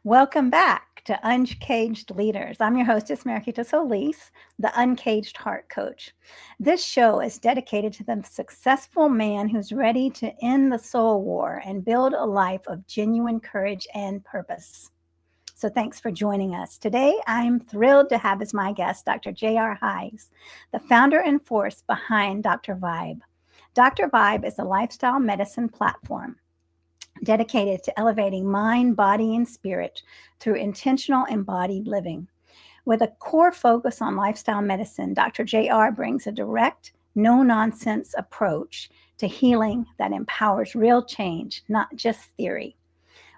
Welcome back to Uncaged Leaders. I'm your hostess, Mariquita Solis, the Uncaged Heart Coach. This show is dedicated to the successful man who's ready to end the soul war and build a life of genuine courage and purpose. So thanks for joining us. Today, I'm thrilled to have as my guest Dr. J.R. Heiz, the founder and force behind Dr. Vibe. Dr. Vibe is a lifestyle medicine platform dedicated to elevating mind, body, and spirit through intentional embodied living. With a core focus on lifestyle medicine, Dr. JR brings a direct, no nonsense approach to healing that empowers real change, not just theory.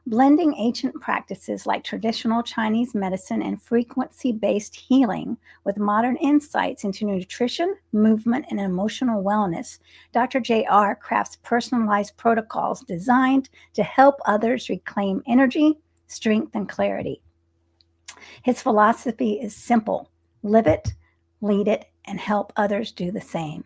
Blending ancient practices like traditional Chinese medicine and frequency based healing with modern insights into nutrition, movement, and emotional wellness, Dr. JR crafts personalized protocols designed to help others reclaim energy, strength, and clarity. His philosophy is simple: live it, lead it, and help others do the same.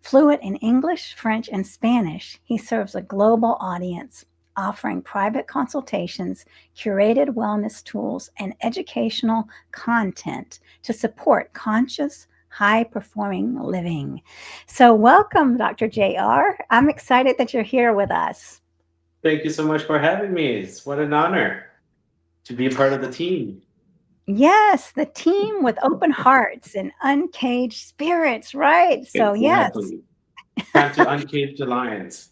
Fluent in English, French, and Spanish, he serves a global audience, offering private consultations, curated wellness tools, and educational content to support conscious, high performing living. So, welcome, Dr. JR. I'm excited that you're here with us. Thank you so much for having me. It's what an honor to be a part of the team. Yes, the team with open hearts and uncaged spirits, right? So, yes, Exactly. Time to uncage the lions.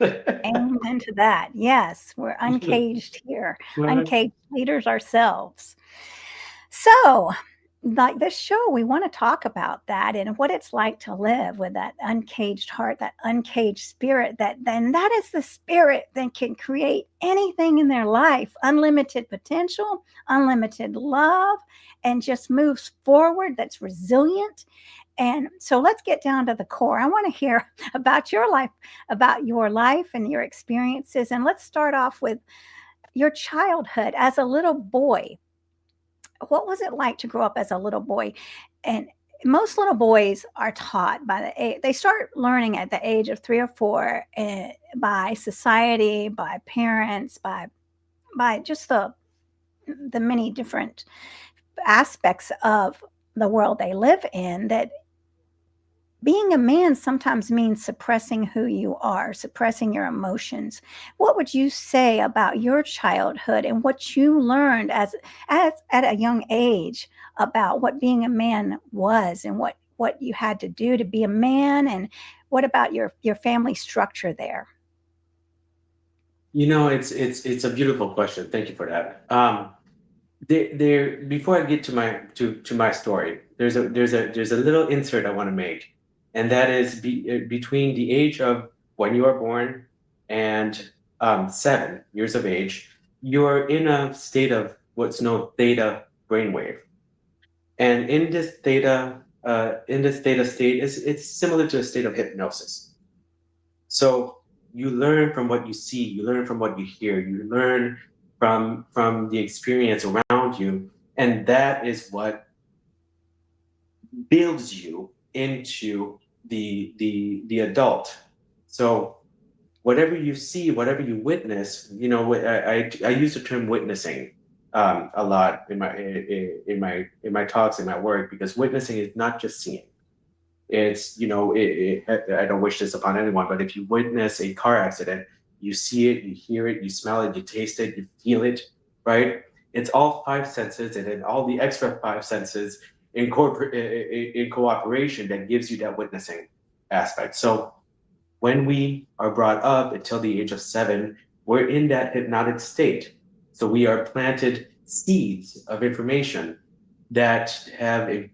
amen to that. Yes, we're uncaged here, Right. uncaged leaders ourselves. So, like this show, we want to talk about that and what it's like to live with that uncaged heart, that uncaged spirit. That is the spirit that can create anything in their life, unlimited potential, unlimited love, and just moves forward. That's resilient. And so let's get down to the core. I want to hear about your life and your experiences. And let's start off with your childhood as a little boy. What was it like to grow up as a little boy? And most little boys are taught by the age, they start learning at the age of 3 or 4, by society, by parents, by just the many different aspects of the world they live in, that being a man sometimes means suppressing who you are, suppressing your emotions. What would you say about your childhood and what you learned as at a young age about what being a man was and what you had to do to be a man, and what about your family structure there? It's a beautiful question. Thank you for that. There before I get to my story, there's a little insert I want to make, and that is between the age of when you are born and 7 years of age, you're in a state of what's known theta brainwave. And in this theta state, it's similar to a state of hypnosis. So you learn from what you see, you learn from what you hear, you learn from the experience around you, and that is what builds you into the adult. So whatever you see, whatever you witness, I use the term witnessing a lot in my talks, in my work, because witnessing is not just seeing. It's, I don't wish this upon anyone, but if you witness a car accident, you see it, you hear it, you smell it, you taste it, you feel it, right? It's all five senses, and then all the extra five senses in cooperation that gives you that witnessing aspect. So when we are brought up until the age of 7, we're in that hypnotic state. So we are planted seeds of information that have a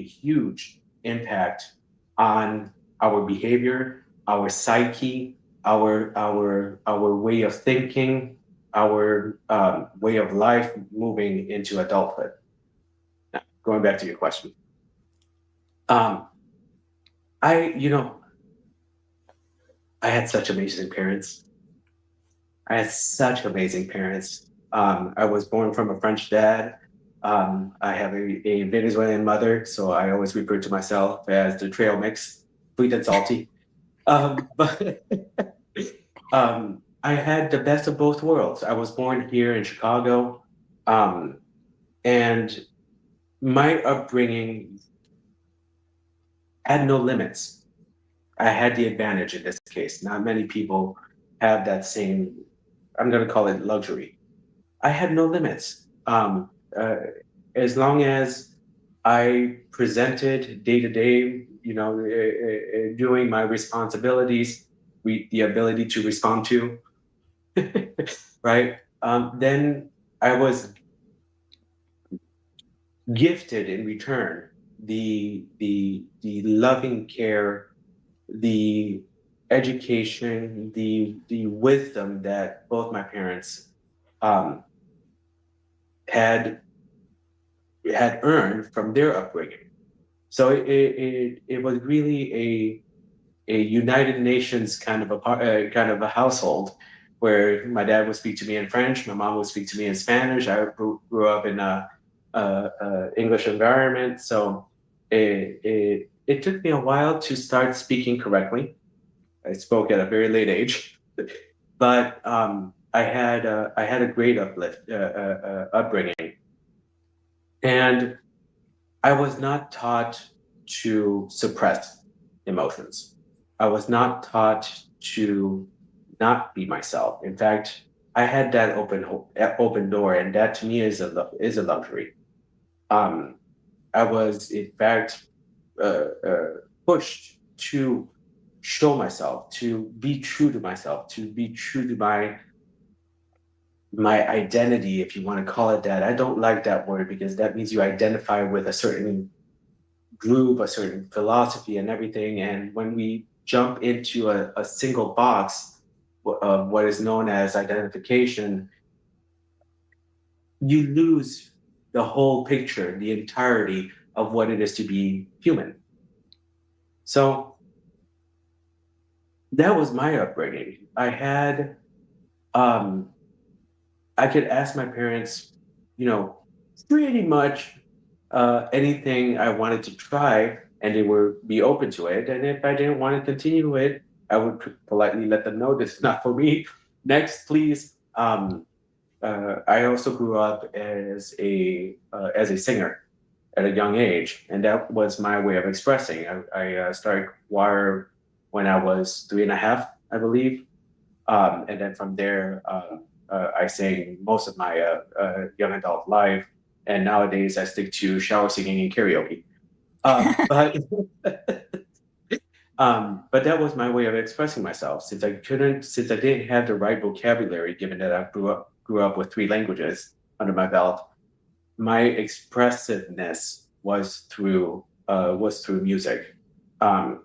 huge impact on our behavior, our psyche, our way of thinking, our way of life moving into adulthood. Now, going back to your question, um, I you know I had such amazing parents. I had such amazing parents. I was born from a French dad. I have a Venezuelan mother, so I always refer to myself as the trail mix, sweet and salty. But um, I had the best of both worlds. I was born here in Chicago, um, and my upbringing had no limits. I had the advantage in this case. Not many people have that same, I'm going to call it luxury. I had no limits. As long as I presented day to day, doing my responsibilities, the ability to respond to, right? Then I was gifted in return the loving care, the education, the wisdom that both my parents um, had had earned from their upbringing. So it was really a United Nations kind of a household where my dad would speak to me in French, my mom would speak to me in Spanish. I grew up in a English environment, so it took me a while to start speaking correctly. I spoke at a very late age, but I had a great upbringing, and I was not taught to suppress emotions. I was not taught to not be myself. In fact, I had that open door, and that to me is a luxury. Um, I was in fact pushed to show myself, to be true to myself, to be true to my identity, if you want to call it that. I don't like that word because that means you identify with a certain group, a certain philosophy, and everything. And when we jump into a single box of what is known as identification, you lose the whole picture, the entirety of what it is to be human. So that was my upbringing. Um, I could ask my parents, you know, pretty much anything I wanted to try, and they would be open to it. And if I didn't want to continue it, I would politely let them know this is not for me. Next, please. I also grew up as a singer at a young age, and that was my way of expressing. I started choir when I was 3.5, I believe, and then from there, I sang most of my young adult life. And nowadays, I stick to shower singing and karaoke. Um, but but that was my way of expressing myself. Since I didn't have the right vocabulary, given that I grew up with 3 languages under my belt, my expressiveness was through music. Um,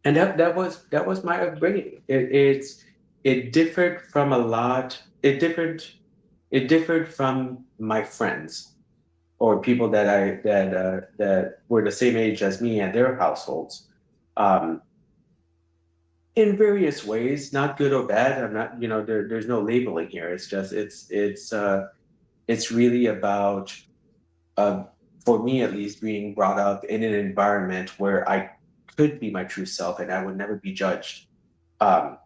and that was my upbringing. It differed from a lot. It differed from my friends or people that were the same age as me and their households, um, in various ways, not good or bad. I'm not, there's no labeling here. It's just it's really about uh, for me at least, being brought up in an environment where I could be my true self and I would never be judged um,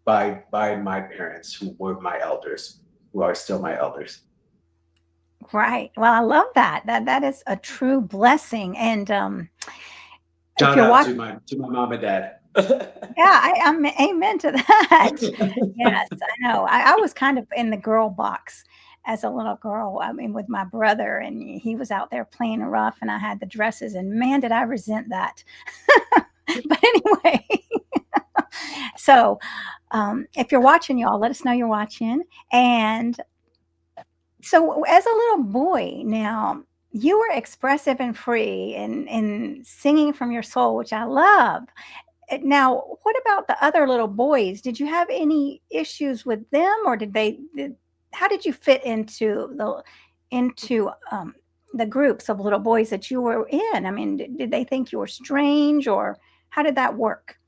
by my parents, who were my elders, who are still my elders. Right. Well, I love that. That is a true blessing. And if Shout you're out watching, to my mom and dad. yeah, I'm amen to that. Yes, I know. I was kind of in the girl box as a little girl. I mean, with my brother, and he was out there playing rough, and I had the dresses, and man, did I resent that. But anyway, so if you're watching, y'all, let us know you're watching. And so, as a little boy, now you were expressive and free and singing from your soul, which I love. Now, what about the other little boys? Did you have any issues with them, or how did you fit into the groups of little boys that you were in? I mean, did they think you were strange, or how did that work?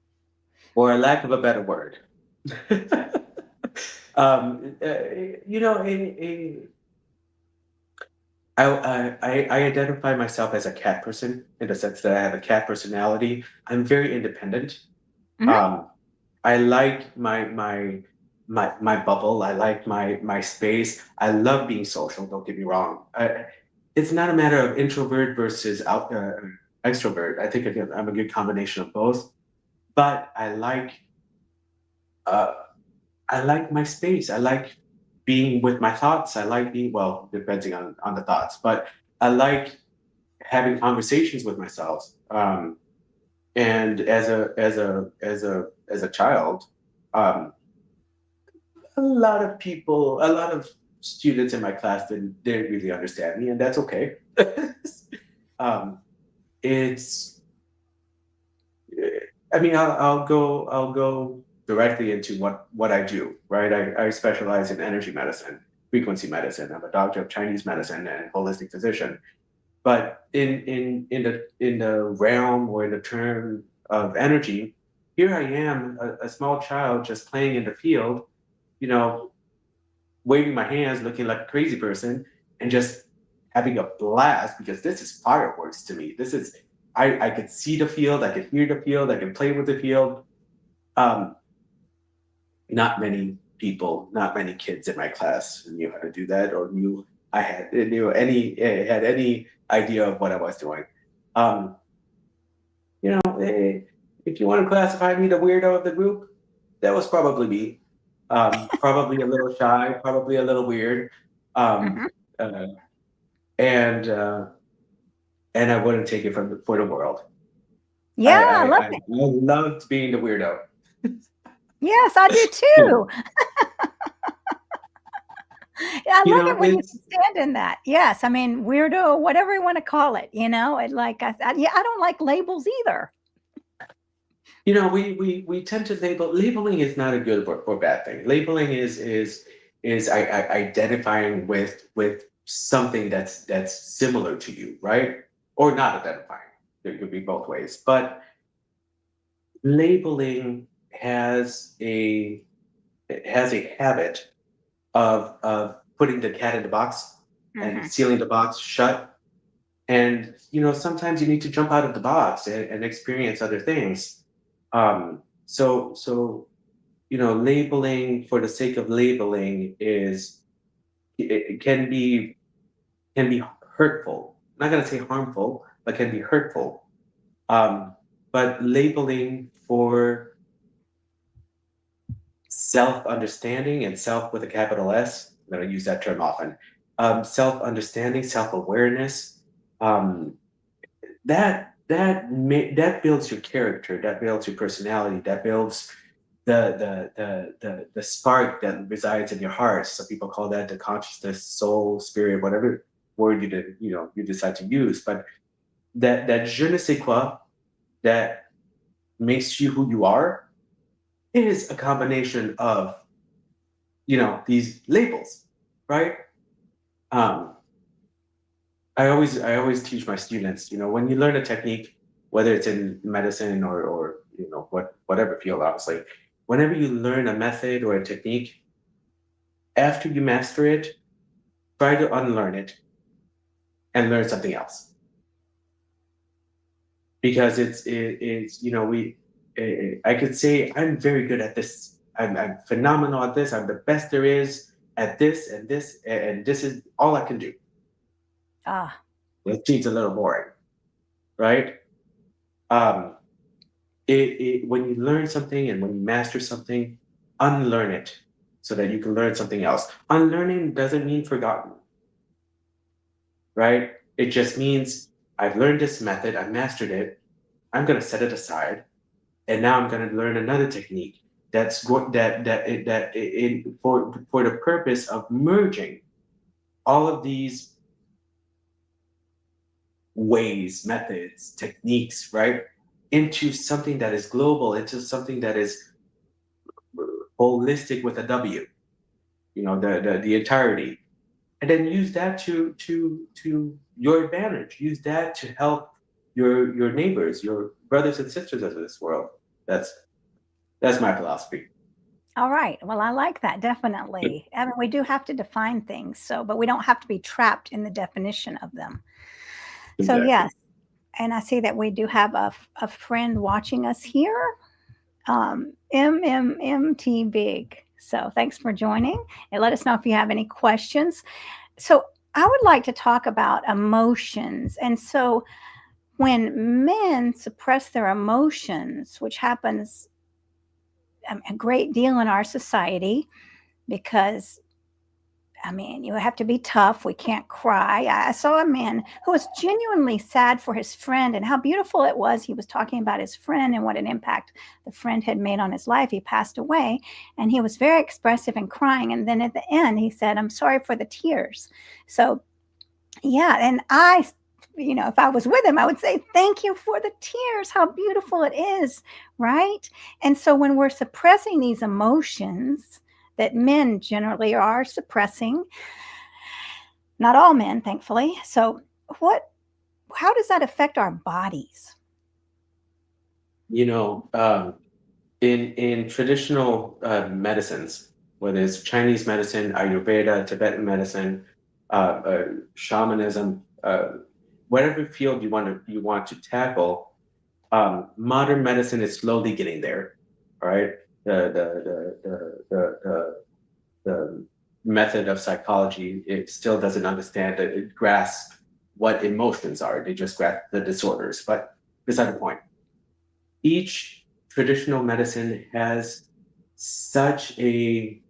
For a lack of a better word. You know, I identify myself as a cat person in the sense that I have a cat personality. I'm very independent. Mhm. Um, I like my bubble. I like my space. I love being social. Don't get me wrong. It's not a matter of introvert versus extrovert. I think again, I'm a good combination of both. But uh, I like my space. I like being with my thoughts. I like being, well, depending on the thoughts, but I like having conversations with myself. And as a child, um, a lot of students in my class didn't really understand me, and that's okay. um, it's, I mean, I'll go directly into what I do, right? I specialize in energy medicine, frequency medicine. I'm a doctor of Chinese medicine and holistic physician. But in the realm or in the term of energy, here I am, a small child just playing in the field, you know, waving my hands, looking like a crazy person, and just having a blast because this is fireworks to me. This is I could see the field, I could hear the field, I can play with the field. Um, Not many people, not many kids in my class knew how to do that or had any idea of what I was doing. Um, if you want to classify me the weirdo of the group, that was probably me. Probably a little shy, probably a little weird, um, Hmm. uh, and and I wouldn't take it for the world. Yeah, I love I it. loved being the weirdo. Yes, I do You know, too. Yeah, I you love know, it when you it's can stand in that. Yes, I mean weirdo, whatever you want to call it. Yeah, I don't like labels either. we tend to labeling is not a good or bad thing. Labeling is identifying with something that's similar to you, right? Or not identifying. There could be both ways. But labeling has a habit of putting the cat in the box and Hmm. sealing the box shut. And sometimes you need to jump out of the box and experience other things. So labeling for the sake of labeling it can be hurtful. I'm not gonna say harmful, but can be hurtful. But labeling for self-understanding and self with a capital S, I'm gonna use that term often. Self-understanding, self-awareness, um, that builds your character, that builds your personality, that builds the spark that resides in your heart. Some people call that the consciousness, soul, spirit, whatever word you decide to use. But that je ne sais quoi that makes you who you are is a combination of these labels, right? Um, I always teach my students, when you learn a technique, whether it's in medicine or whatever field, obviously, whenever you learn a method or a technique, after you master it, try to unlearn it and learn something else. Because it's I could say I'm very good at this. I'm phenomenal at this. I'm the best there is at this and this and this is all I can do. Ah, It seems a little boring, right? Um, when you learn something and when you master something, unlearn it so that you can learn something else. Unlearning doesn't mean forgotten, right? It just means I've learned this method, I've mastered it, I'm going to set it aside, and now I'm going to learn another technique that's go- that in for the purpose of merging all of these ways, methods, techniques, right, into something that is global, into something that is holistic with a W, the entirety, and then use that to your advantage. Use that to help your neighbors, your brothers and sisters of this world. That's that's my philosophy. all right. Well, I like that definitely. I mean, we do have to define things, but we don't have to be trapped in the definition of them. So Exactly. yes, and I see that we do have a friend watching us here. MMMT Big. So thanks for joining, and let us know if you have any questions. So I would like to talk about emotions. And so when men suppress their emotions, which happens a great deal in our society, because I mean, you have to be tough. We can't cry. I saw a man who was genuinely sad for his friend and how beautiful it was. He was talking about his friend and what an impact the friend had made on his life. He passed away and he was very expressive and crying. And then at the end, he said, "I'm sorry for the tears." So, yeah. And if I was with him, I would say, "Thank you for the tears. How beautiful it is." Right. And so when we're suppressing these emotions, that men generally are suppressing, not all men, thankfully. So, what? How does that affect our bodies? You know, in traditional medicines, whether it's Chinese medicine, Ayurveda, Tibetan medicine, shamanism, whatever field you want to tackle, modern medicine is slowly getting there. All right, the method of psychology, it still doesn't understand that it grasps what emotions are. They just grasp the disorders. But beside the point, each traditional medicine has such an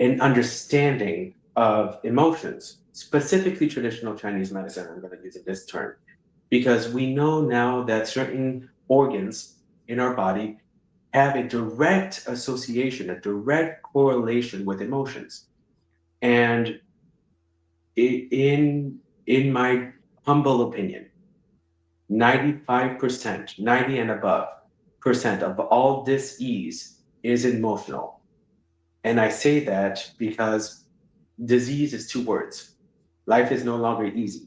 understanding of emotions, specifically traditional Chinese medicine. I'm going to use this term because we know now that certain organs in our body have a direct association, a direct correlation with emotions. And in my humble opinion, 95%, 90 and above percent of all disease is emotional. And I say that because disease is two words. Life is no longer easy.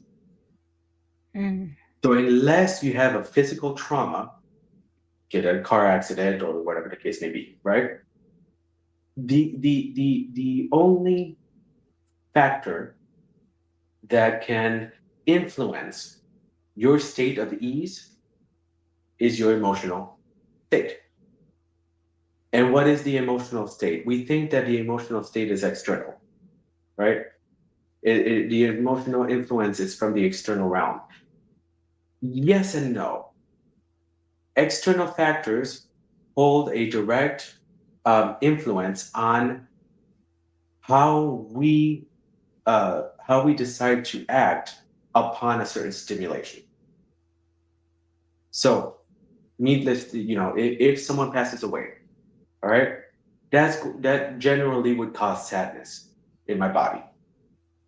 Mm. So unless you have a physical trauma, get a car accident or whatever the case may be, right? The only factor that can influence your state of ease is your emotional state. And what is the emotional state? We think that the emotional state is external, right? The emotional influence is from the external realm. Yes and no. External factors hold a direct influence on how we how we decide to act upon a certain stimulation. So, needless to, if someone passes away, all right, that generally would cause sadness in my body.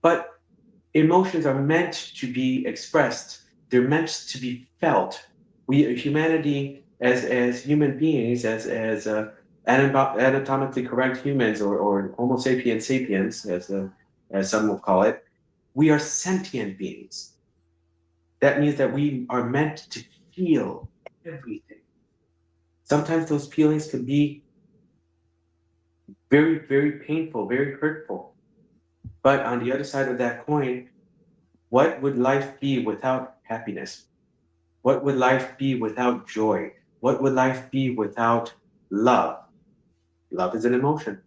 But emotions are meant to be expressed. They're meant to be felt. We humanity as human beings, as anatomically correct humans, or Homo sapiens sapiens, as some will call it, we are sentient beings. That means that we are meant to feel everything. Sometimes those feelings can be very, very painful, very hurtful. But on the other side of that coin, what would life be without happiness? What would life be without joy? What would life be without love? Love is an emotion.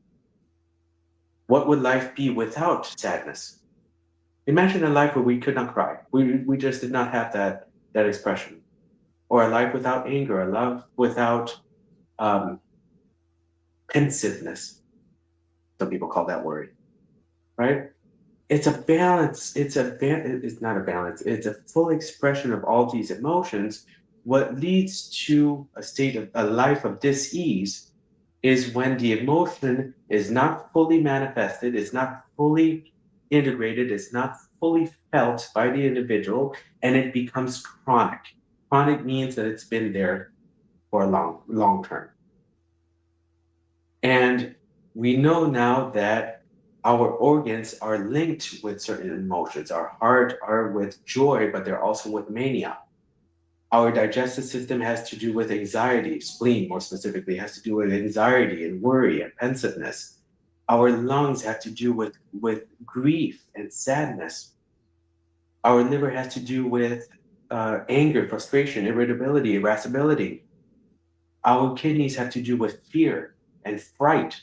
What would life be without sadness? Imagine a life where we could not cry. We just did not have that expression. Or a life without anger, a life without um, pensiveness. Some people call that worry, right? It's a balance. It's not a balance. It's a full expression of all these emotions. What leads to a state of a life of dis-ease is when the emotion is not fully manifested, it's not fully integrated, it's not fully felt by the individual, and it becomes chronic. Chronic means that it's been there for a long term. And we know now that our organs are linked with certain emotions. Our heart are with joy, but they're also with mania. Our digestive system has to do with anxiety, spleen more specifically, has to do with anxiety and worry and pensiveness. Our lungs have to do with grief and sadness. Our liver has to do with anger, frustration, irritability, irascibility. Our kidneys have to do with fear and fright.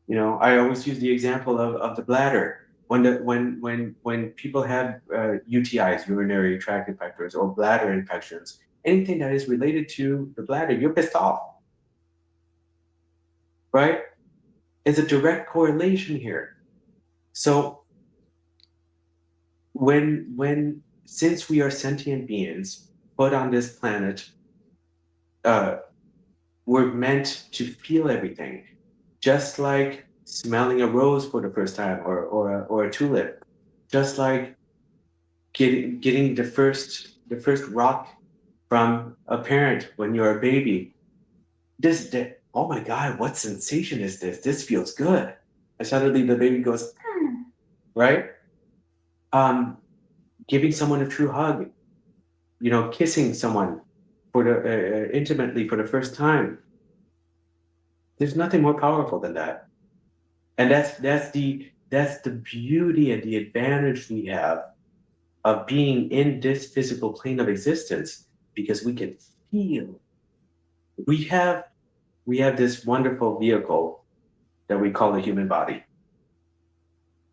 You know, I always use the example of the bladder. When people have UTIs, urinary tract infections, or bladder infections, anything that is related to the bladder, you're pissed off, right? It's a direct correlation here. So when since we are sentient beings put on this planet, uh, we're meant to feel everything, just like smelling a rose for the first time, or a tulip, just like getting the first rock from a parent when you're a baby. Oh my God, what sensation is this? This feels good. And suddenly the baby goes, right? Um, Giving someone a true hug, kissing someone for the intimately for the first time. There's nothing more powerful than that. And that's the beauty and the advantage we have of being in this physical plane of existence, because we can feel. We have we have this wonderful vehicle that we call the human body.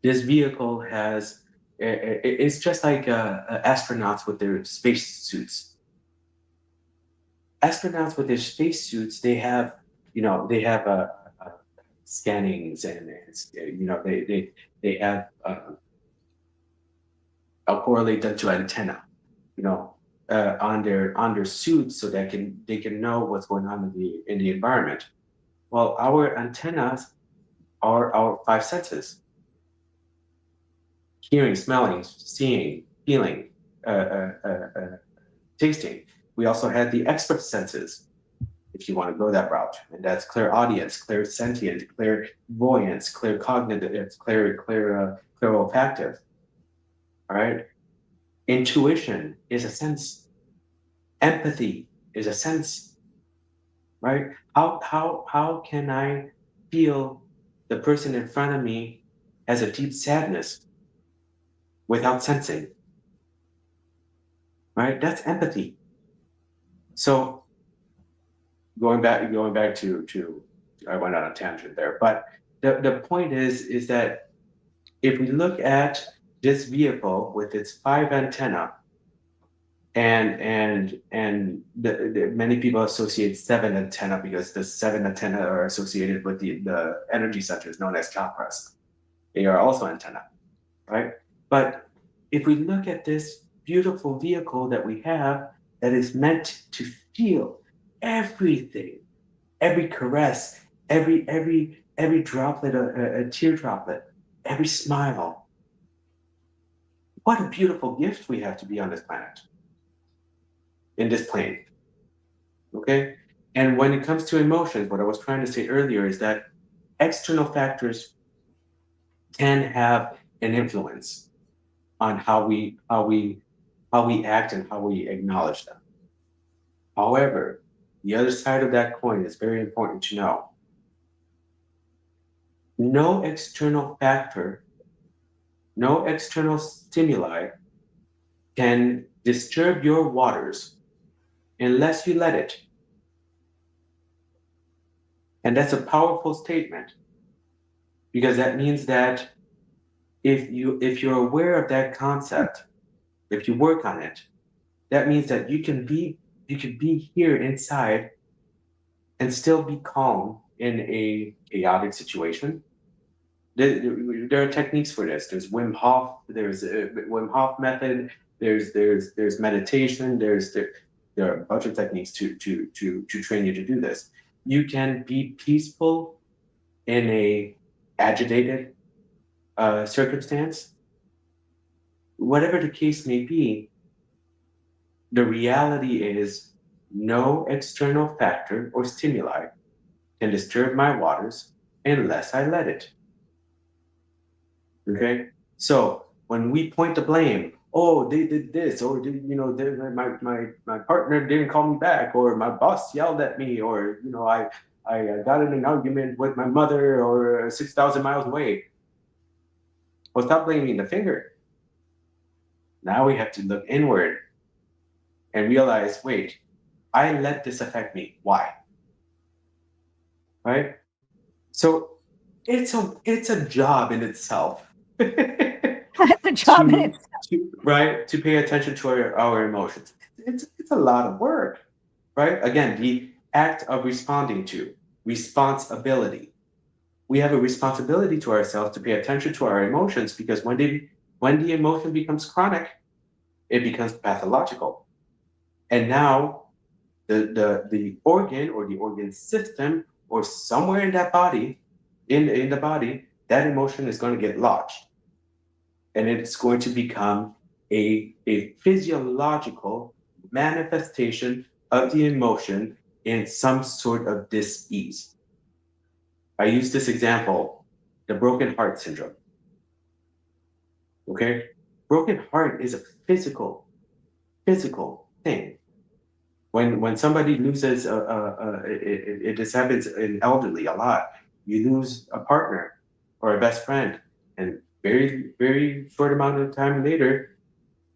This vehicle it's just like astronauts with their space suits. Astronauts with their space suits, they have scannings, they have I'll correlate them to antenna, you know, on their suits, so that they can know what's going on in the environment. Well, our antennas are our five senses: hearing, smelling, seeing, feeling, uh, uh, uh, uh, tasting. We also had the expert senses, if you want to go that route, and that's clairaudience, clairsentient, clairvoyance, claircognitive, clairolfactive. All right. Intuition is a sense. Empathy is a sense, right? How can I feel the person in front of me has a deep sadness without sensing, right? That's empathy. So going back to I went on a tangent there, but the point is that if we look at this vehicle with its five antenna, and many people associate seven antenna, because the seven antenna are associated with the energy centers known as chakras. They are also antenna, right? But if we look at this beautiful vehicle that we have, that is meant to feel everything, every caress, every droplet, a tear droplet, every smile. What a beautiful gift we have to be on this planet, in this plane. Okay. And when it comes to emotions, what I was trying to say earlier is that external factors can have an influence on how we act and how we acknowledge them. However, the other side of that coin is very important to know. No external factor, no external stimuli can disturb your waters unless you let it. And that's a powerful statement, because that means that if you're aware of that concept, if you work on it, that means that you can be here inside and still be calm in a chaotic situation. There are techniques for this. There's Wim Hof. There's a Wim Hof method. There's meditation. There are a bunch of techniques to train you to do this. You can be peaceful in a agitated circumstance. Whatever the case may be, the reality is no external factor or stimuli can disturb my waters unless I let it. Okay? So when we point the blame, oh, they did this, or my partner didn't call me back, or my boss yelled at me, or I got in an argument with my mother, or 6,000 miles away. Well, stop blaming the finger. Now we have to look inward and realize, wait, I let this affect me. Why? Right? So it's a job in itself It's a job in to itself. to pay attention to our emotions. It's a lot of work, right? Again, the act of responding to responsibility. We have a responsibility to ourselves to pay attention to our emotions, because when the emotion becomes chronic, it becomes pathological. And now the organ or the organ system or somewhere in that body, in the body, that emotion is going to get lodged, and it's going to become a physiological manifestation of the emotion in some sort of dis-ease. I use this example, the broken heart syndrome. Okay? Broken heart is a physical thing. When somebody loses this happens in elderly a lot. You lose a partner or a best friend, and very short amount of time later,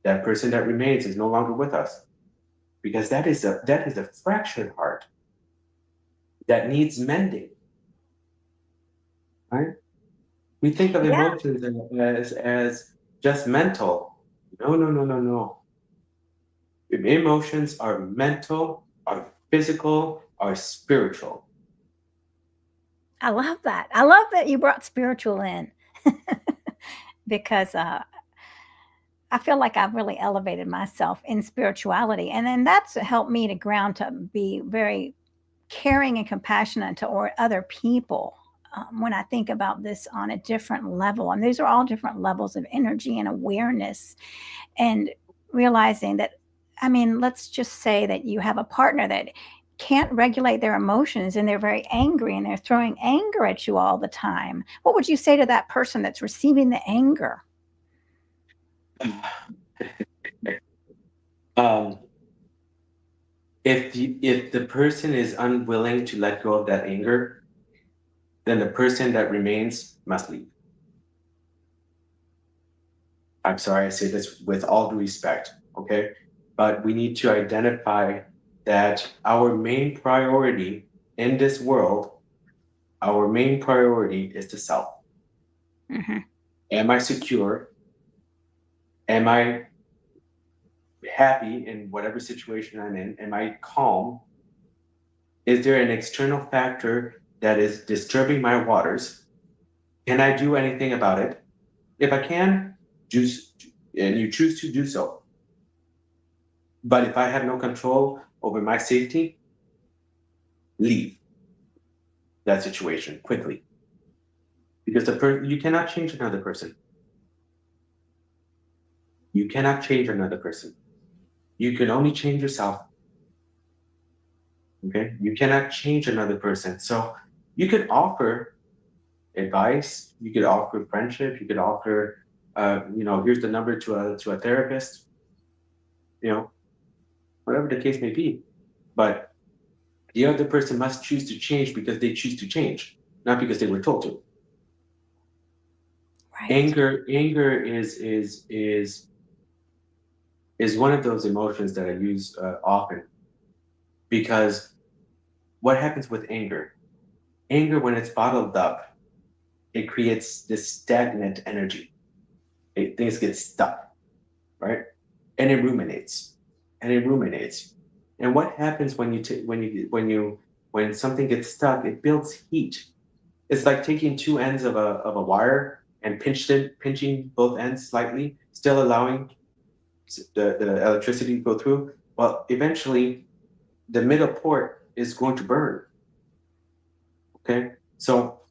that person that remains is no longer with us, because that is a fractured heart that needs mending. Right? We think of Yeah, emotions as just mental. No, no, no, no, no. Emotions are mental, are physical, are spiritual. I love that. I love that you brought spiritual in because I feel like I've really elevated myself in spirituality. And then that's helped me to ground to be very caring and compassionate to other people. When I think about this on a different level, and these are all different levels of energy and awareness, and realizing that, I mean, let's just say that you have a partner that can't regulate their emotions and they're very angry and they're throwing anger at you all the time. What would you say to that person that's receiving the anger? Um, if the person is unwilling to let go of that anger, then the person that remains must leave. I'm sorry, I say this with all due respect, okay? But we need to identify that our main priority in this world, our main priority is the self. Hmm. Am I secure? Am I happy in whatever situation I'm in? Am I calm? Is there an external factor that is disturbing my waters? Can I do anything about it? If I can, choose, and you choose to do so. But if I have no control over my safety, leave that situation quickly, because you cannot change another person. You cannot change another person. You can only change yourself. Okay, you cannot change another person. So you could offer advice, you could offer friendship, you could offer, here's the number to a therapist, you know, whatever the case may be. But the other person must choose to change because they choose to change, not because they were told to. Right. Anger is one of those emotions that I use often, because what happens with anger? Anger, when it's bottled up, it creates this stagnant energy. Things get stuck, right? And it ruminates, and it ruminates. And what happens when when something gets stuck? It builds heat. It's like taking two ends of a wire and pinching both ends slightly, still allowing the electricity to go through. Well, eventually, the middle port is going to burn. Okay, so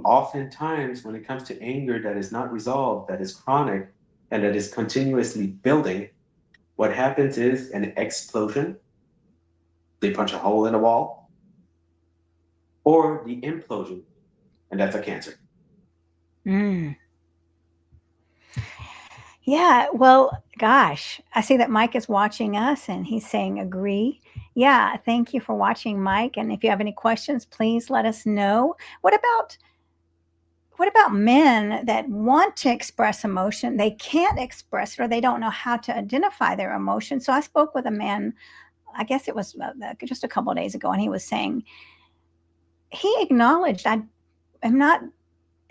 oftentimes when it comes to anger that is not resolved, that is chronic, and that is continuously building, what happens is an explosion. They punch a hole in a wall, or the implosion, and that's a cancer. Mm. Yeah, well, gosh, I see that Mike is watching us and he's saying agree. Yeah, thank you for watching, Mike. And if you have any questions, please let us know. What about men that want to express emotion? They can't express it or they don't know how to identify their emotion. So I spoke with a man I guess it was just a couple of days ago, and he was saying, he acknowledged, I am not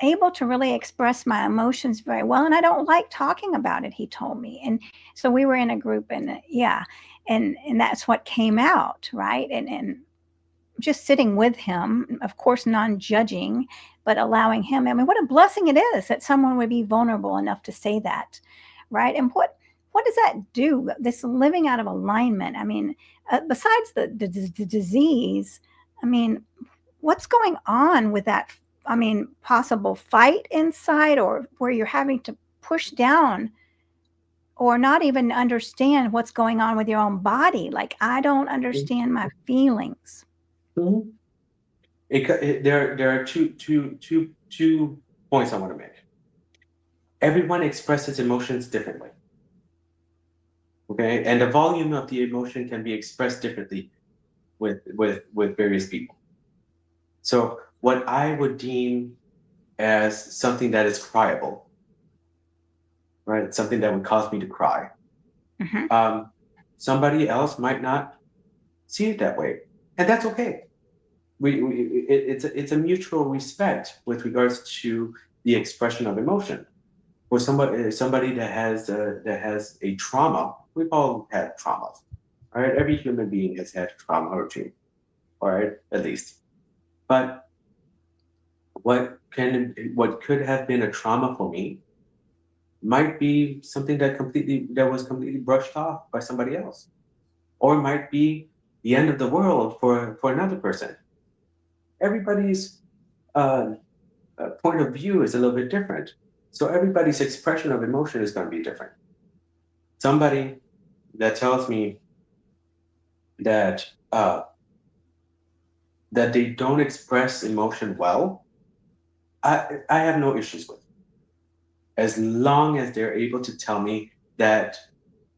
able to really express my emotions very well, and I don't like talking about it, he told me. And so we were in a group, and yeah, and that's what came out, right? And just sitting with him, of course, non-judging, but allowing him. I mean, what a blessing it is that someone would be vulnerable enough to say that, right? And what does that do? This living out of alignment. I mean, besides the disease, I mean, what's going on with that? I mean, possible fight inside, or where you're having to push down or not even understand what's going on with your own body. Like, I don't understand my feelings. Mhm. There are two points I want to make. Everyone expresses emotions differently. Okay, and the volume of the emotion can be expressed differently with various people. So what I would deem as something that is cryable, right? Something that would cause me to cry. Mm-hmm. Somebody else might not see it that way, and that's okay. It's a mutual respect with regards to the expression of emotion. For somebody that has a trauma, we've all had traumas, all right? Every human being has had trauma or two, all right, at least. But what could have been a trauma for me might be something that was completely brushed off by somebody else, or might be the end of the world for another person. Everybody's uh, point of view is a little bit different, so everybody's expression of emotion is going to be different. Somebody that tells me that that they don't express emotion well, I have no issues with, as long as they're able to tell me that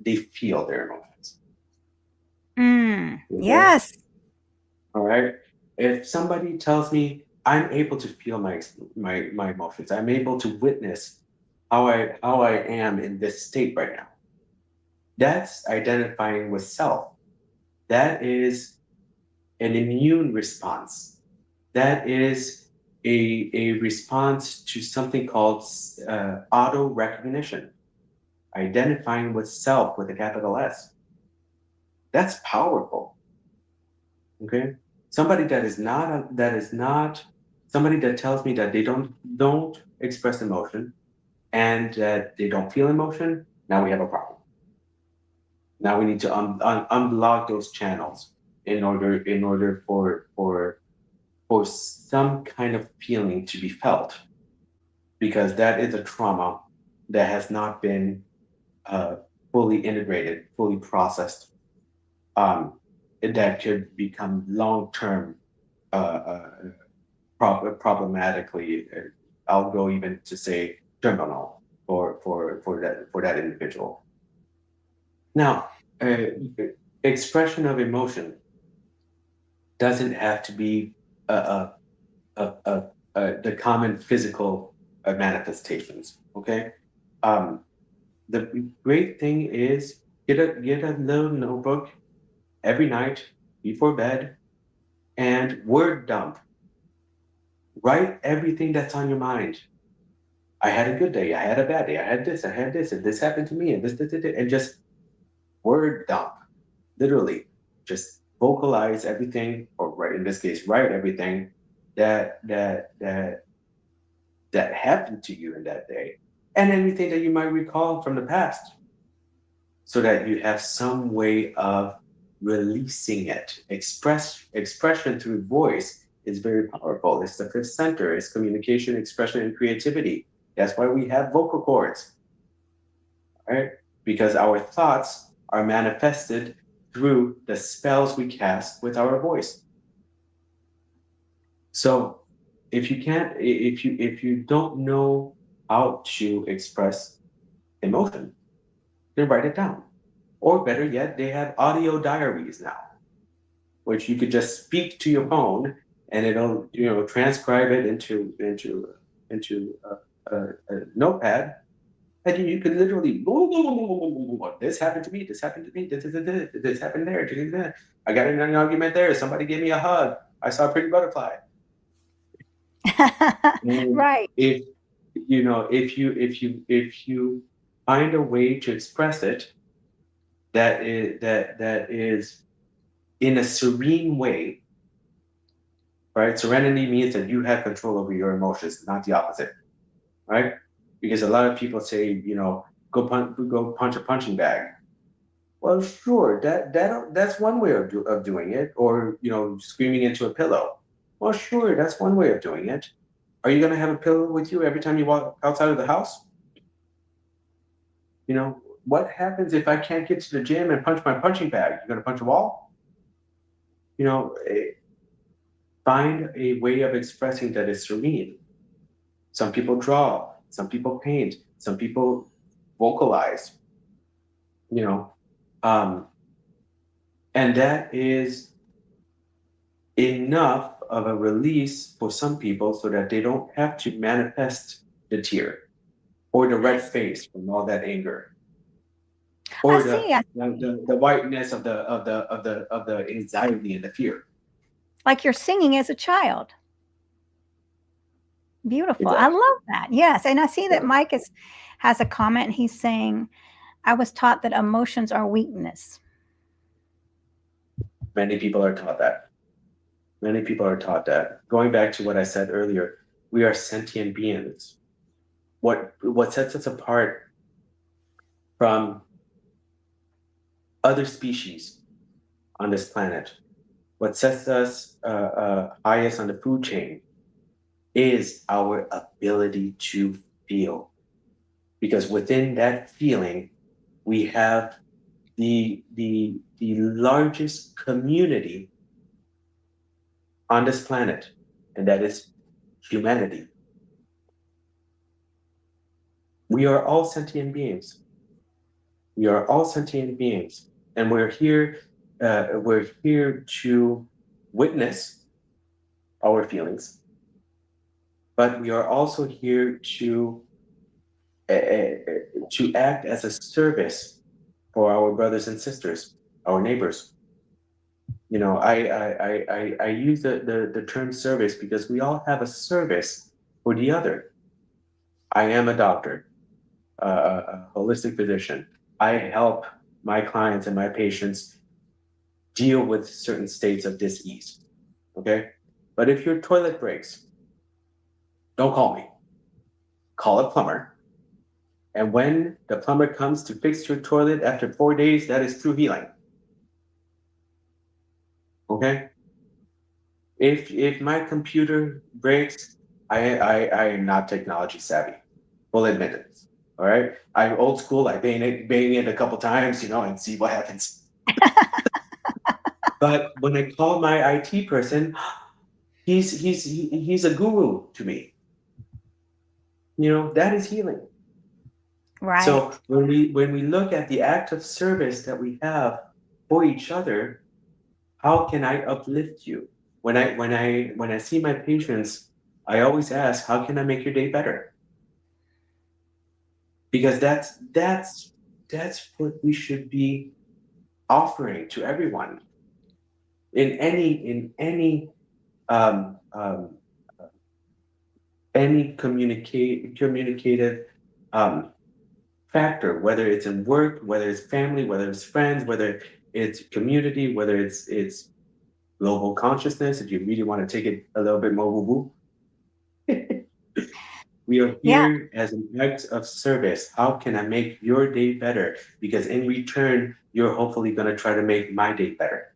they feel their emotions. Okay. Yes. All right. If somebody tells me I'm able to feel my emotions, I'm able to witness how I am in this state right now. That's identifying with self. That is an immune response. That is a response to something called auto recognition, identifying with self with a capital S. That's powerful. Okay, somebody that is not somebody that tells me that they don't express emotion and that they don't feel emotion. Now we have a problem. Now we need to unblock those channels in order for some kind of feeling to be felt, because that is a trauma that has not been uh, fully integrated, fully processed, um, that could become long-term uh, problematically. I'll go even to say terminal for that individual. Now, expression of emotion doesn't have to be a, a, the common physical manifestations. Okay, um, the great thing is get a little notebook every night before bed and word dump. Write everything that's on your mind. I had a good day. I had a bad day. I had this, and this happened to me, and this, and just word dump. Literally, just vocalize everything, or write, in this case, write everything that happened to you in that day, and anything that you might recall from the past, so that you have some way of releasing it. Expression through voice is very powerful. It's the fifth center. It's communication, expression, and creativity. That's why we have vocal cords, right? Because our thoughts are manifested through the spells we cast with our voice. So if you don't know how to express emotion, then write it down. Or better yet, they have audio diaries now, which you could just speak to your phone and it'll transcribe it into a notepad, And you could literally, this happened to me, this happened to me, this happened there. I got in an argument there. Somebody gave me a hug. I saw a pretty butterfly. And Right. if if you find a way to express it that is in a serene way, right? Serenity means that you have control over your emotions, not the opposite, right? Because a lot of people say, go punch a punching bag. Well, sure, that's one way of doing it, or screaming into a pillow. Well, sure, that's one way of doing it. Are you gonna have a pillow with you every time you walk outside of the house? What happens if I can't get to the gym and punch my punching bag? You gonna punch a wall? You know, eh, find a way of expressing that is serene. Some people draw, some people paint, some people vocalize. You know, um, and that is enough of a release for some people so that they don't have to manifest the tear or the red face from all that anger I or the see. the whiteness of the anxiety and the fear. Like you're singing as a child. Beautiful. I Exactly. love that. Yes. And I see that Yeah. Mike has a comment. He's saying, I was taught that emotions are weakness. Many people are taught that. Many people are taught that. Going back to what I said earlier, we are sentient beings. What sets us apart from other species on this planet, what sets us highest on the food chain, is our ability to feel. Because within that feeling, we have the largest community on this planet, and that is humanity. We are all sentient beings. We are all sentient beings, and we're here. We're here to witness our feelings, but we are also here to act as a service for our brothers and sisters, our neighbors. I use the term service because we all have a service for the other. I am a doctor, a holistic physician. I help my clients and my patients deal with certain states of dis-ease. Okay. But if your toilet breaks, don't call me. Call a plumber. And when the plumber comes to fix your toilet after 4 days, that is true healing. Okay. If my computer breaks, I am not technology savvy. Full admit it. All right. I'm old school. I bang it a couple times, and see what happens. But when I call my IT person, he's a guru to me. That is healing. So Right. when we look at the act of service that we have for each other, how can I uplift you? When I see my patients, I always ask, how can I make your day better? Because that's what we should be offering to everyone in um, um, any communicative um, factor, whether it's in work, whether it's family, whether it's friends, whether it's community, whether it's global consciousness. If you really want to take it a little bit more woo woo, we are Yeah. here as an act of service. How can I make your day better? Because in return, you're hopefully going to try to make my day better.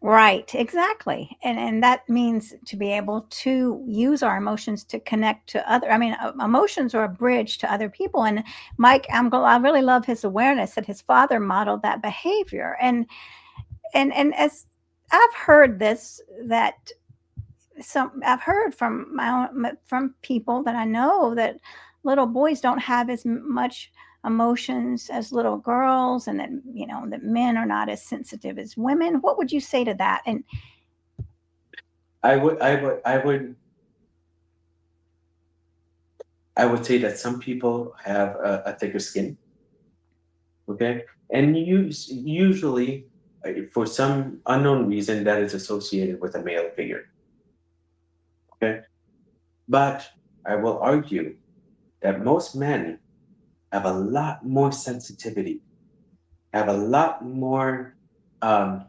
Right, exactly. And that means to be able to use our emotions to connect to other. I mean, emotions are a bridge to other people. And Mike, I really love his awareness that his father modeled that behavior. And as I've heard this, that I've heard from from people that I know that little boys don't have as much emotions as little girls, and that that men are not as sensitive as women. What would you say to that? And I would I would say that some people have a thicker skin. Okay, and usually, for some unknown reason, that is associated with a male figure. Okay, but I will argue that most men have a lot more sensitivity, have a lot more um,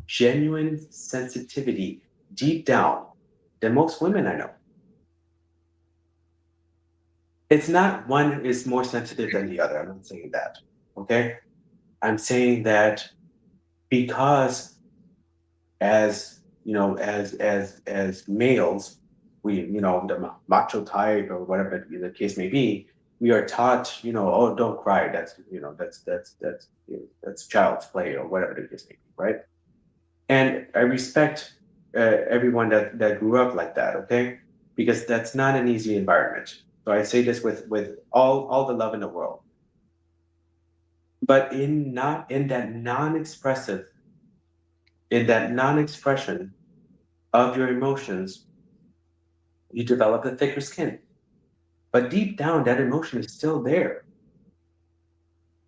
genuine sensitivity deep down than most women I know. It's not one is more sensitive than the other. I'm not saying that. Okay, I'm saying that because as you know, as males, we the macho type or whatever the case may be, we are taught, oh, don't cry. That's that's child's play or whatever the case may be, right? And I respect everyone that grew up like that, okay? Because that's not an easy environment. So I say this with all the love in the world. But in that non-expressive, in that non-expression of your emotions, you develop a thicker skin. But deep down, that emotion is still there.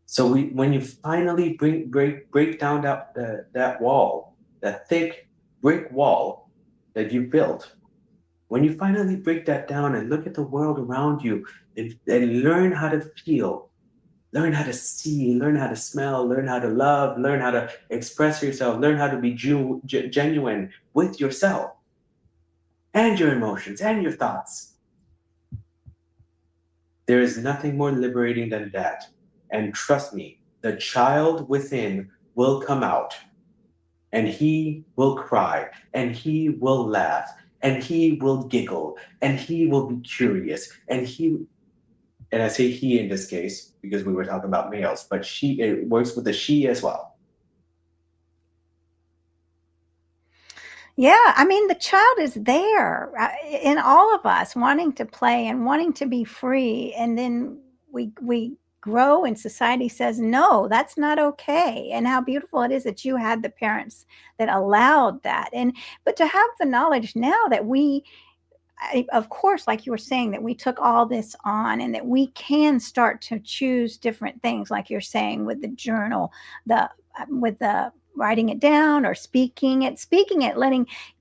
So when you finally break down that wall, that thick brick wall that you built, when you finally break that down and look at the world around you and learn how to feel, learn how to see, learn how to smell, learn how to love, learn how to express yourself, learn how to be genuine with yourself and your emotions and your thoughts. There is nothing more liberating than that. And trust me, the child within will come out and he will cry and he will laugh and he will giggle and he will be curious and I say he in this case because we were talking about males, but it works with the she as well. Yeah, I mean, the child is there in all of us wanting to play and wanting to be free. And then we grow and society says, no, that's not okay. And how beautiful it is that you had the parents that allowed that. But to have the knowledge now that of course, like you were saying, that we took all this on and that we can start to choose different things, like you're saying with the journal, with the writing it down or speaking it,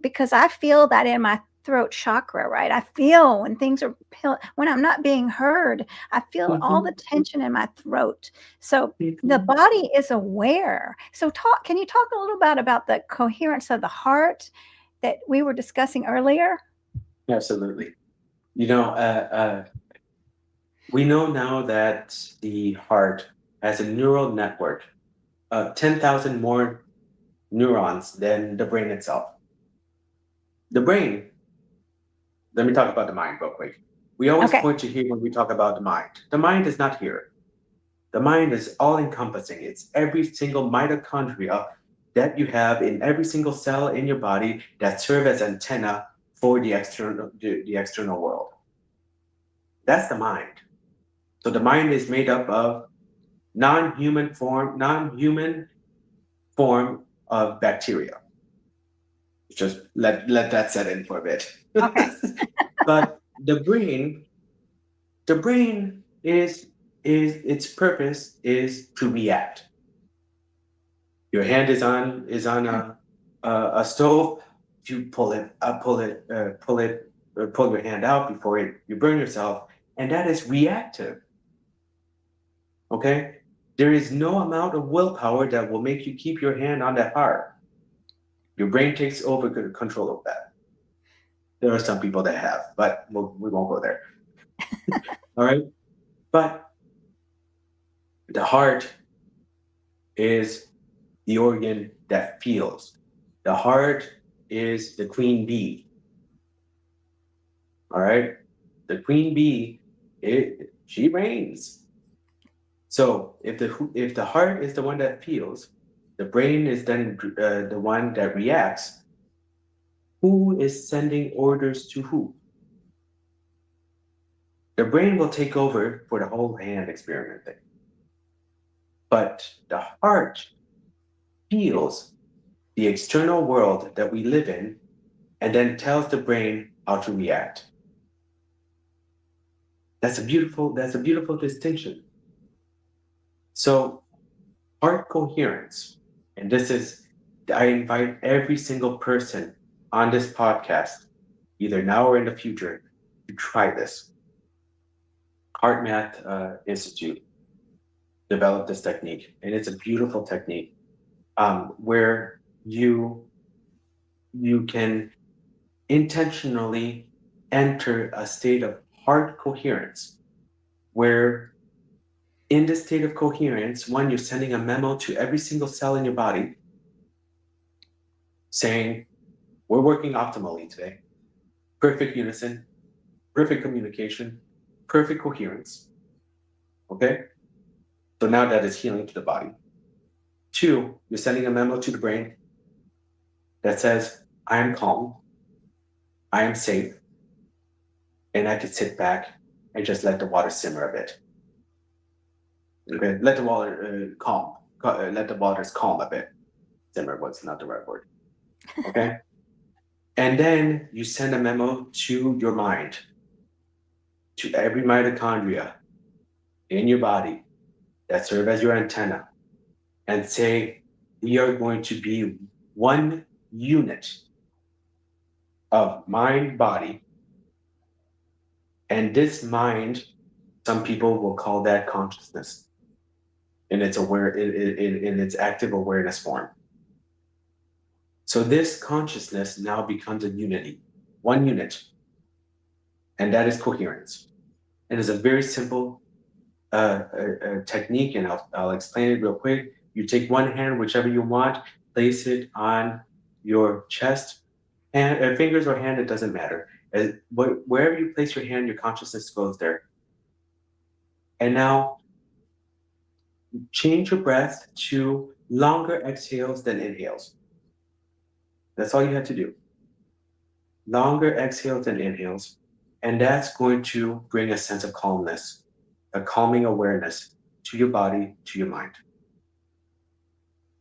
because I feel that in my throat chakra, right? I feel when when I'm not being heard, I feel all Mm-hmm. the tension in my throat. So the Mm-hmm. body is aware. So can you talk a little bit about the coherence of the heart that we were discussing earlier? Absolutely. You know, we know now that the heart has a neural network of 10,000 more neurons than the brain itself. The brain, let me talk about the mind real quick. We always Okay. point to here when we talk about the mind. The mind is not here. The mind is all encompassing. It's every single mitochondria that you have in every single cell in your body that serve as antenna for the external world. That's the mind. So the mind is made up of non-human form of bacteria. Just let that set in for a bit. Okay. But the brain is its purpose is to react. Your hand is on a stove. You pull your hand out before you burn yourself, and that is reactive. Okay, there is no amount of willpower that will make you keep your hand on that fire. Your brain takes over control of that. There are some people that have, but we won't go there. All right, but the heart is the organ that feels. The heart is the queen bee. All right. The queen bee, she reigns. So if the heart is the one that feels, the brain is then the one that reacts. Who is sending orders to who? The brain will take over for the whole hand experiment thing, but the heart feels the external world that we live in, and then tells the brain how to react. That's a beautiful distinction. So heart coherence, and this is, I invite every single person on this podcast, either now or in the future, to try this. Heart Math Institute developed this technique, and it's a beautiful technique where you can intentionally enter a state of heart coherence, where in this state of coherence, one, you're sending a memo to every single cell in your body saying, we're working optimally today. Perfect unison, perfect communication, perfect coherence. Okay? So now that is healing to the body. Two, you're sending a memo to the brain that says, I am calm, I am safe, and I can sit back and just let the water simmer a bit. Okay? Let the water calm. Let the waters calm a bit. Simmer was not the right word. Okay? And then you send a memo to your mind, to every mitochondria in your body that serve as your antenna, and say, we are going to be one unit of mind, body, and this mind, some people will call that consciousness in its in its active awareness form. So this consciousness now becomes a unity, one unit, and that is coherence. And it's a very simple technique, and I'll explain it real quick. You take one hand, whichever you want, place it on your chest, and fingers or hand, it doesn't matter. Wherever you place your hand, your consciousness goes there. And now change your breath to longer exhales than inhales. That's all you have to do. Longer exhales than inhales. And that's going to bring a sense of calmness, a calming awareness to your body, to your mind.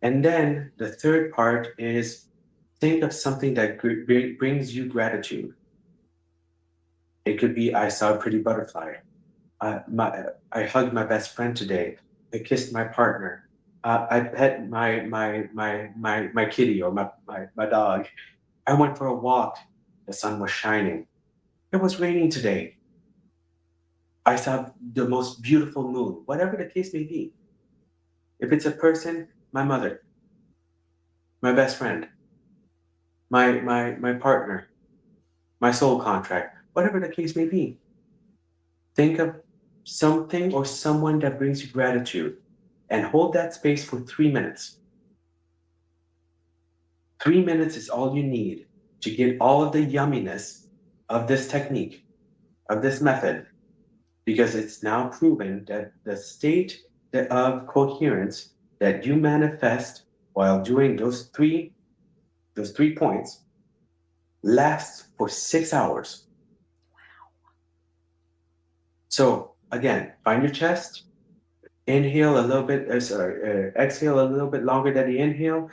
And then the third part is think of something that brings you gratitude. It could be, I saw a pretty butterfly. I hugged my best friend today. I kissed my partner. I pet my kitty or my dog. I went for a walk. The sun was shining. It was raining today. I saw the most beautiful moon, whatever the case may be. If it's a person, my mother, my best friend, my partner, my soul contract, whatever the case may be. Think of something or someone that brings you gratitude and hold that space for 3 minutes. 3 minutes is all you need to get all of the yumminess of this technique, of this method, because it's now proven that the state of coherence that you manifest while doing those three points lasts for 6 hours. So again, find your chest, inhale a little bit, exhale a little bit longer than the inhale,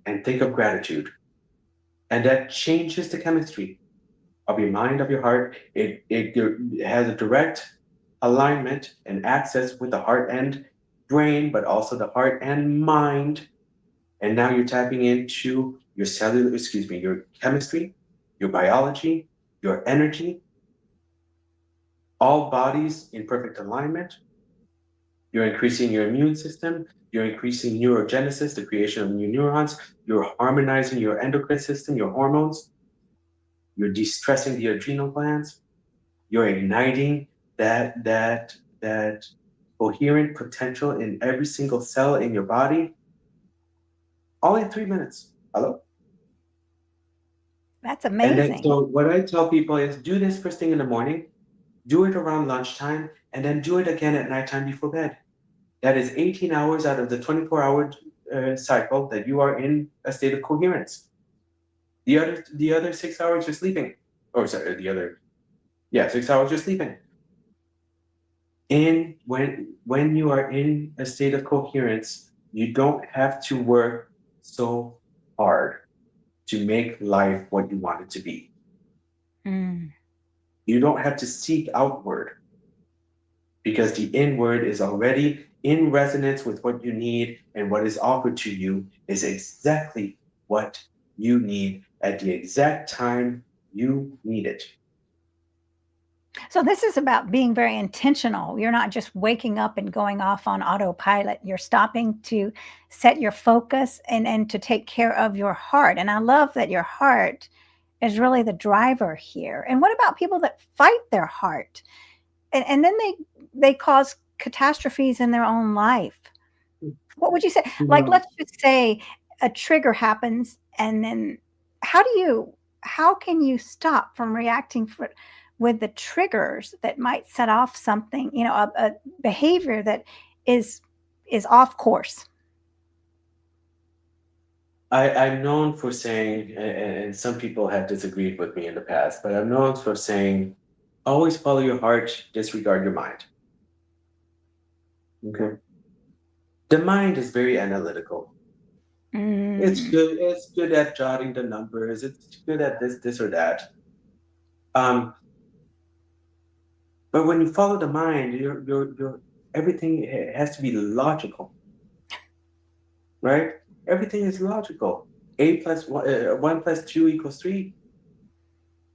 and think of gratitude. And that changes the chemistry of your mind, of your heart. It has a direct alignment and access with the heart and brain, but also the heart and mind. And now you're tapping into your your chemistry, your biology, your energy, all bodies in perfect alignment. You're increasing your immune system. You're increasing neurogenesis, the creation of new neurons. You're harmonizing your endocrine system, your hormones. You're de-stressing the adrenal glands. You're igniting that coherent potential in every single cell in your body, all in 3 minutes. Hello? That's And then, amazing. so what I tell people is do this first thing in the morning, do it around lunchtime, and then do it again at nighttime before bed. That is 18 hours out of the 24-hour cycle that you are in a state of coherence. The other 6 hours you're sleeping, or sorry, 6 hours you're sleeping. And when you are in a state of coherence, you don't have to work so hard to make life what you want it to be. Mm. You don't have to seek outward. because the inward is already in resonance with what you need, and what is offered to you is exactly what you need at the exact time you need it. So this is about being very intentional. You're not just waking up and going off on autopilot. You're stopping to set your focus and to take care of your heart. And I love that your heart is really the driver here. And what about people that fight their heart? And then they cause catastrophes in their own life. What would you say? Like, No, let's just say a trigger happens, and then how do you, how can you stop from reacting with the triggers that might set off something, a behavior that is is off course? I'm known for saying, and some people have disagreed with me in the past, but I'm known for saying, always follow your heart, disregard your mind. Okay. The mind is very analytical. It's Mm. good. It's good at jotting the numbers. It's good at this or that. Um, but when you follow the mind, your everything has to be logical, right? Everything is logical. A plus one, 1 plus 2 equals 3.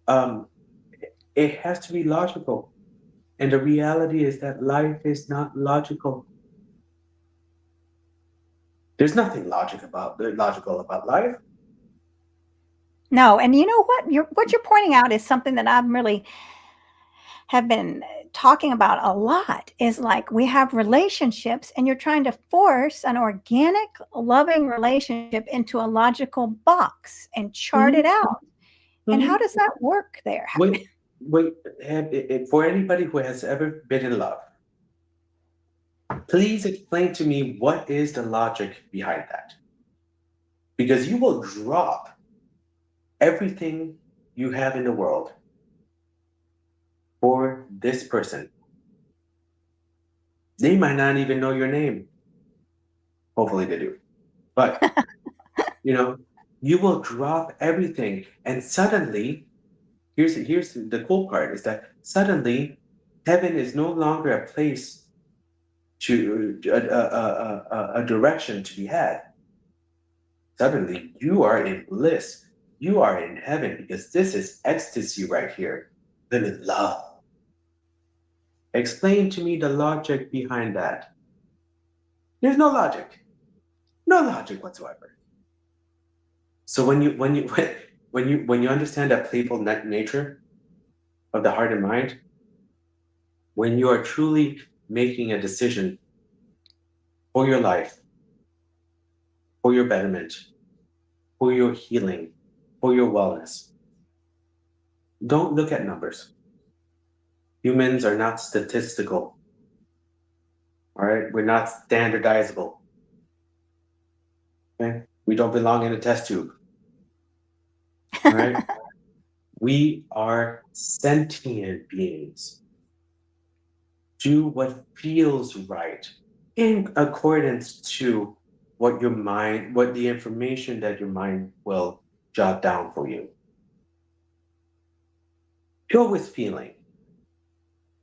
Um, it has to be logical. And the reality is that life is not logical. There's nothing logical about life. No, and you know what you're pointing out is something that I'm really have been talking about a lot is like we have relationships and you're trying to force an organic, loving relationship into a logical box and chart it Mm-hmm. out. And how Mm-hmm. does that work there? Wait, wait. For anybody who has ever been in love, please explain to me what is the logic behind that. Because you will drop everything you have in the world for this person. They might not even know your name. Hopefully they do. But, you know, you will drop everything. And suddenly, here's the cool part is that suddenly heaven is no longer a place to a direction to be had. Suddenly you are in bliss. You are in heaven because this is ecstasy right here. Live in love. Explain to me the logic behind that. There's no logic. No logic whatsoever. So when you understand that playful nature of the heart and mind, when you are truly making a decision for your life, for your betterment, for your healing, for your wellness, don't look at numbers. Humans are not statistical. All right, we're not standardizable. Okay, we don't belong in a test tube. All right, we are sentient beings. Do what feels right in accordance to what the information that your mind will jot down for you. Go with feeling.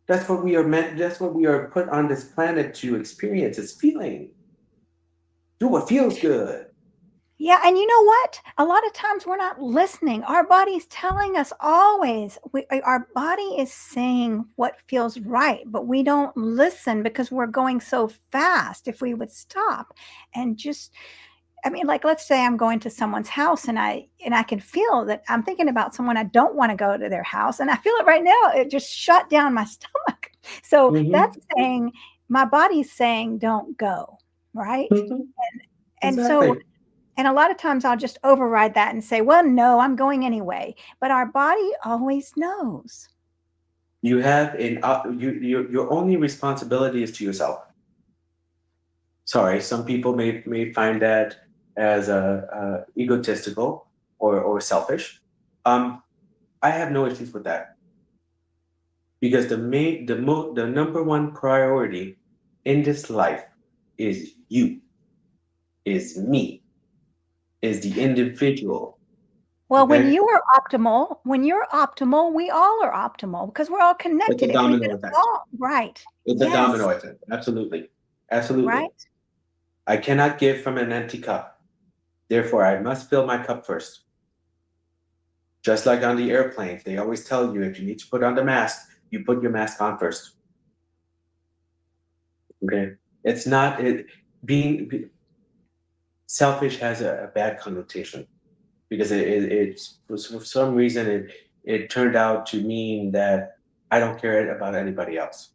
That's what we are meant, that's what we are put on this planet to experience is feeling. Do what feels good. Yeah, and you know what? A lot of times we're not listening. Our body's telling us always. Our body is saying what feels right, but we don't listen because we're going so fast. If we would stop and just, I mean, like let's say I'm going to someone's house and I can feel that I'm thinking about someone I don't want to go to their house, and I feel it right now. It just shut down my stomach. So Mm-hmm. that's saying my body's saying don't go, right? Mm-hmm. And so Exactly. and a lot of times I'll just override that and say, well, no, I'm going anyway. But our body always knows. You have your only responsibility is to yourself. Sorry, some people may find that as egotistical or selfish. Um, I have no issues with that because the number one priority in this life is you, is me, is the individual. Well, Okay. when you're optimal, we all are optimal because we're all It's a connected. If we could domino effect. all, right. It's a Yes, domino effect. Absolutely. Absolutely. right. I cannot give from an empty cup. Therefore, I must fill my cup first. Just like on the airplanes, they always tell you if you need to put on the mask, you put your mask on first. Okay. It's not it being selfish has a bad connotation because it's for some reason it turned out to mean that I don't care about anybody else.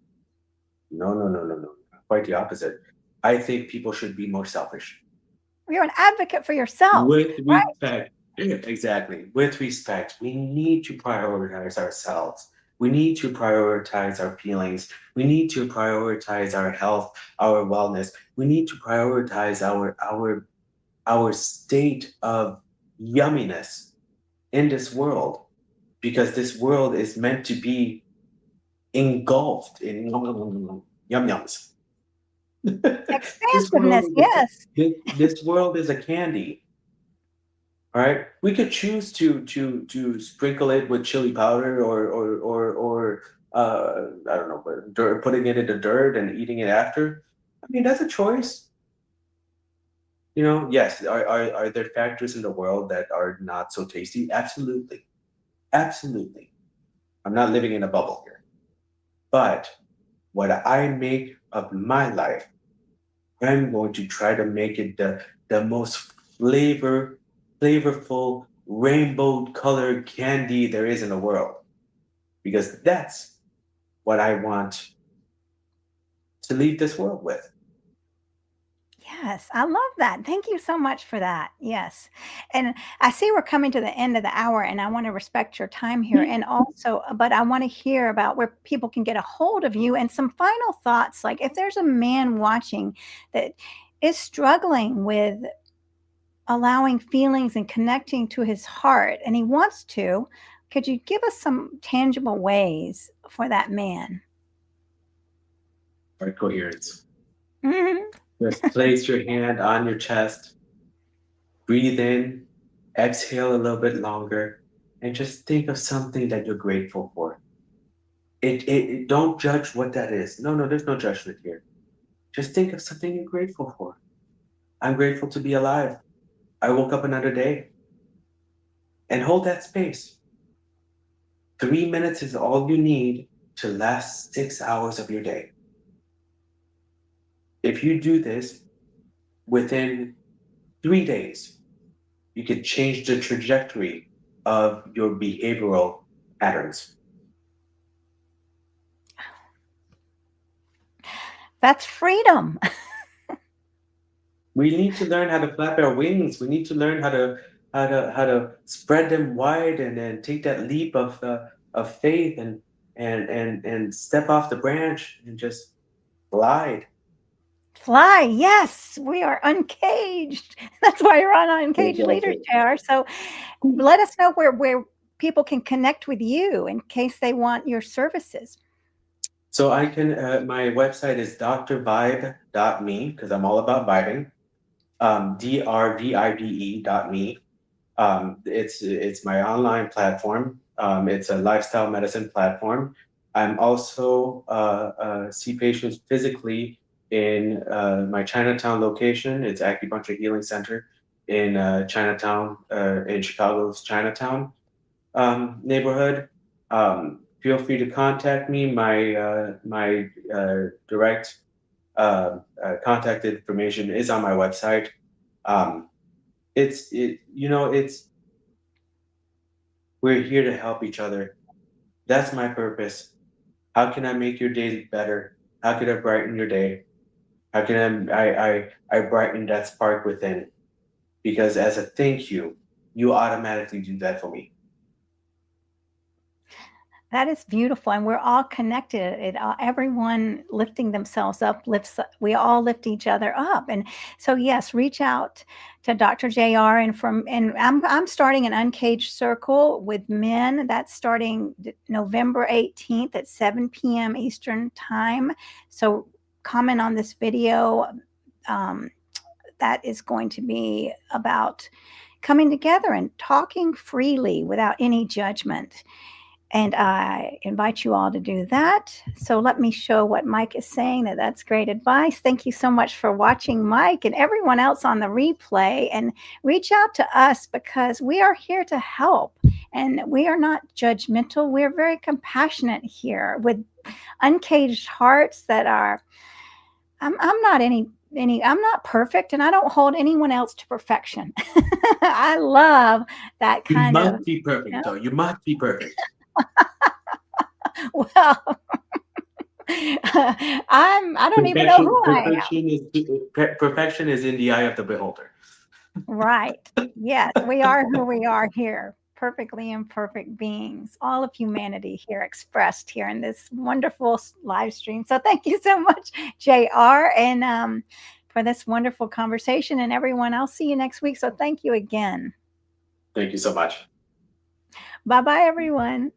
No, no, no, no, no. Quite the opposite. I think people should be more selfish. You're an advocate for yourself, With right? respect. Exactly. With respect. We need to prioritize ourselves. We need to prioritize our feelings. We need to prioritize our health, our wellness. We need to prioritize our state of yumminess in this world because this world is meant to be engulfed in yum yums. This Expansiveness, world is yes. this world is a candy. All right, we could choose to sprinkle it with chili powder or I don't know, but putting it in the dirt and eating it after. I mean, that's a choice. You know, yes, are there factors in the world that are not so tasty? Absolutely. Absolutely. I'm not living in a bubble here. But what I make of my life, I'm going to try to make it the most flavorful, rainbow colored candy there is in the world. Because that's what I want to leave this world with. Yes, I love that. Thank you so much for that. Yes. And I see we're coming to the end of the hour, and I want to respect your time here. And also, but I want to hear about where people can get a hold of you and some final thoughts. Like if there's a man watching that is struggling with allowing feelings and connecting to his heart and he wants to, could you give us some tangible ways for that man? Our coherence. Mhm. Just place your hand on your chest, breathe in, exhale a little bit longer, and just think of something that you're grateful for. Don't judge what that is. No, no, there's no judgment here. Just think of something you're grateful for. I'm grateful to be alive. I woke up another day and hold that space. 3 minutes is all you need to last 6 hours of your day. If you do this within 3 days, you can change the trajectory of your behavioral patterns. That's freedom. We need to learn how to flap our wings. We need to learn how to spread them wide and then take that leap of faith and step off the branch and just glide. Fly, yes, we are uncaged. That's why you're on Uncaged Leaders Exactly. Chair. So let us know where people can connect with you in case they want your services. So I can my website is drvibe.me because I'm all about vibing. drvibe.me. It's my online platform. It's a lifestyle medicine platform. I'm also see patients physically in my Chinatown location. It's Acupuncture Healing Center in Chinatown, in Chicago's Chinatown neighborhood. Feel free to contact me. My direct contact information is on my website. Um, it's we're here to help each other. That's my purpose. How can I make your day better? How can I brighten your day? How can I brighten that spark within? Because as a thank you, you automatically do that for me. That is beautiful, and we're all connected. Everyone lifting themselves up lifts. We all lift each other up, and so yes, reach out to Dr. Jr. And I'm starting an Uncaged Circle with men. That's starting November 18th at 7 p.m. Eastern time. So comment on this video. Um, that is going to be about coming together and talking freely without any judgment. And I invite you all to do that. So let me show what Mike is saying. That's great advice. Thank you so much for watching, Mike, and everyone else on the replay. And reach out to us because we are here to help. And we are not judgmental. We're very compassionate here with uncaged hearts that are, I'm not I'm not perfect, and I don't hold anyone else to perfection. I love that You kind of, must be perfect, though. You must be perfect. well, I don't even know who I am. Perfection is in the eye of the beholder. Right. Yes, we are who we are here, perfectly imperfect beings, all of humanity here expressed here in this wonderful live stream. So thank you so much, JR, and for this wonderful conversation. And everyone, I'll see you next week. So thank you again. Thank you so much. Bye bye, everyone.